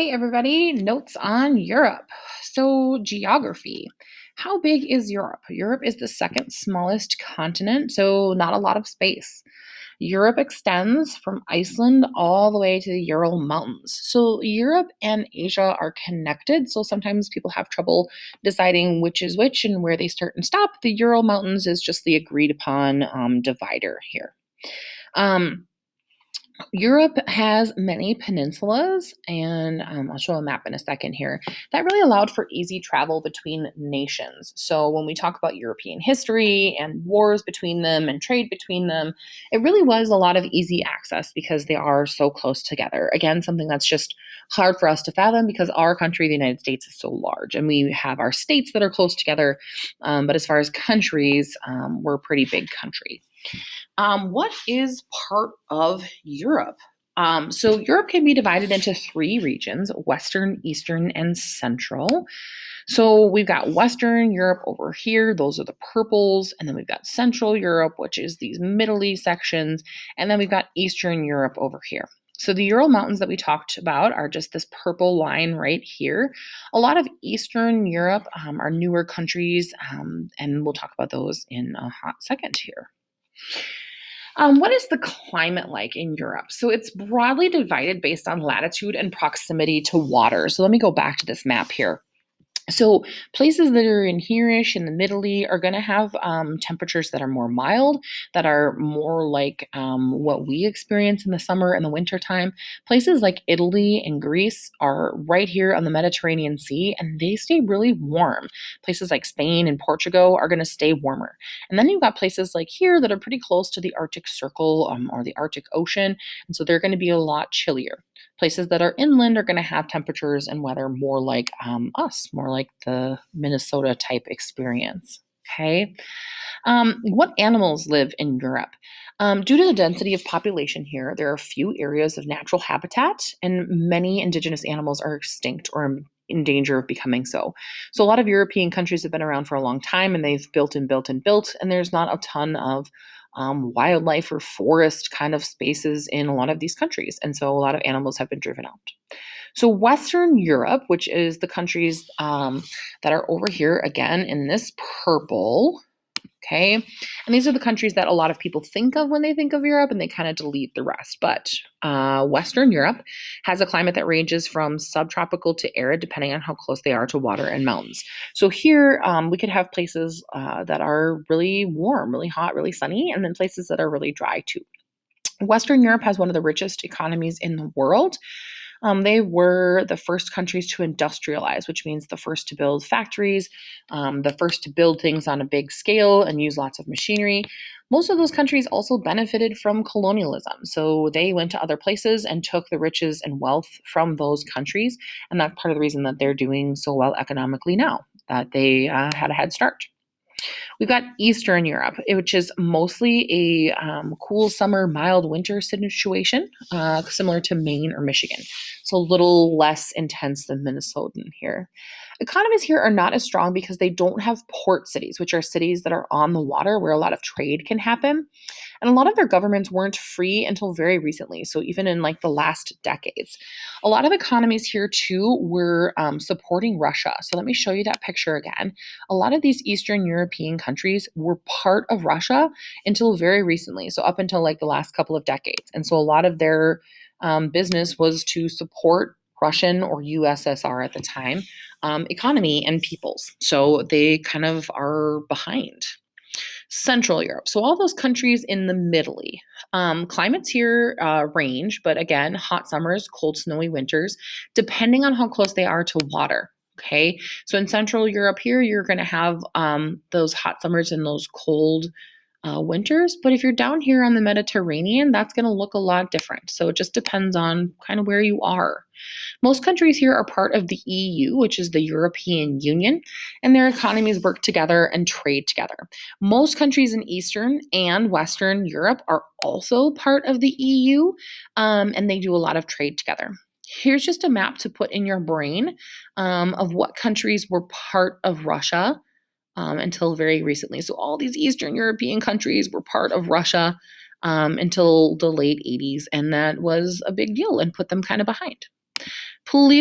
Hey everybody, notes on Europe. So, geography. How big is Europe? Europe is the second smallest continent, so not a lot of space. Europe extends from Iceland all the way to the Ural Mountains. So, Europe and Asia are connected, so sometimes people have trouble deciding which is which and where they start and stop. The Ural Mountains is just the agreed upon divider here. Um, Europe has many peninsulas, and I'll show a map in a second here, that really allowed for easy travel between nations. So, when we talk about European history and wars between them and trade between them, it really was a lot of easy access because they are so close together. Again, something that's just hard for us to fathom because our country, the United States, is so large, and we have our states that are close together. But as far as countries, we're a pretty big country. What is part of Europe? So Europe can be divided into three regions: Western, Eastern, and Central. So we've got Western Europe over here, those are the purples, and then we've got Central Europe, which is these middle sections, and then we've got Eastern Europe over here. So the Ural Mountains that we talked about are just this purple line right here. A lot of Eastern Europe are newer countries, and we'll talk about those in a hot second here. What is the climate like in Europe? So it's broadly divided based on latitude and proximity to water. So let me go back to this map here. So places that are in hereish in the middle are going to have temperatures that are more mild, that are more like what we experience in the summer and the winter time. Places like Italy and Greece are right here on the Mediterranean Sea, and they stay really warm. Places like Spain and Portugal are going to stay warmer. And then you've got places like here that are pretty close to the Arctic Circle or the Arctic Ocean, and so they're going to be a lot chillier. Places that are inland are going to have temperatures and weather more like us, more like the Minnesota type experience. Okay. What animals live in Europe? Due to the density of population here, there are few areas of natural habitat, and many indigenous animals are extinct or in danger of becoming so. So, a lot of European countries have been around for a long time, and they've built and built and built, and there's not a ton of wildlife or forest kind of spaces in a lot of these countries. And so, a lot of animals have been driven out. So, Western Europe, which is the countries that are over here again in this purple. Okay. And these are the countries that a lot of people think of when they think of Europe, and they kind of delete the rest. But Western Europe has a climate that ranges from subtropical to arid, depending on how close they are to water and mountains. So here we could have places that are really warm, really hot, really sunny, and then places that are really dry too. Western Europe has one of the richest economies in the world. They were the first countries to industrialize, which means the first to build factories, the first to build things on a big scale and use lots of machinery. Most of those countries also benefited from colonialism. So they went to other places and took the riches and wealth from those countries. And that's part of the reason that they're doing so well economically now, that they had a head start. We've got Eastern Europe, which is mostly a cool summer, mild winter situation, similar to Maine or Michigan. So a little less intense than Minnesotan here. Economies here are not as strong because they don't have port cities, which are cities that are on the water where a lot of trade can happen. And a lot of their governments weren't free until very recently. So even in like the last decades, a lot of economies here too were supporting Russia. So let me show you that picture again. A lot of these Eastern European countries were part of Russia until very recently. So up until like the last couple of decades. And so a lot of their business was to support Russian or USSR at the time economy and peoples. So they kind of are behind. Central Europe. So all those countries in the middle. Climates here range, but again, hot summers, cold, snowy winters, depending on how close they are to water. Okay. So in Central Europe here, you're going to have those hot summers and those cold winters. But if you're down here on the Mediterranean, that's going to look a lot different. So it just depends on kind of where you are. Most countries here are part of the EU, which is the European Union, and their economies work together and trade together. Most countries in Eastern and Western Europe are also part of the EU, and they do a lot of trade together. Here's just a map to put in your brain of what countries were part of Russia until very recently. So all these Eastern European countries were part of Russia until the late 80s, and that was a big deal and put them kind of behind. Please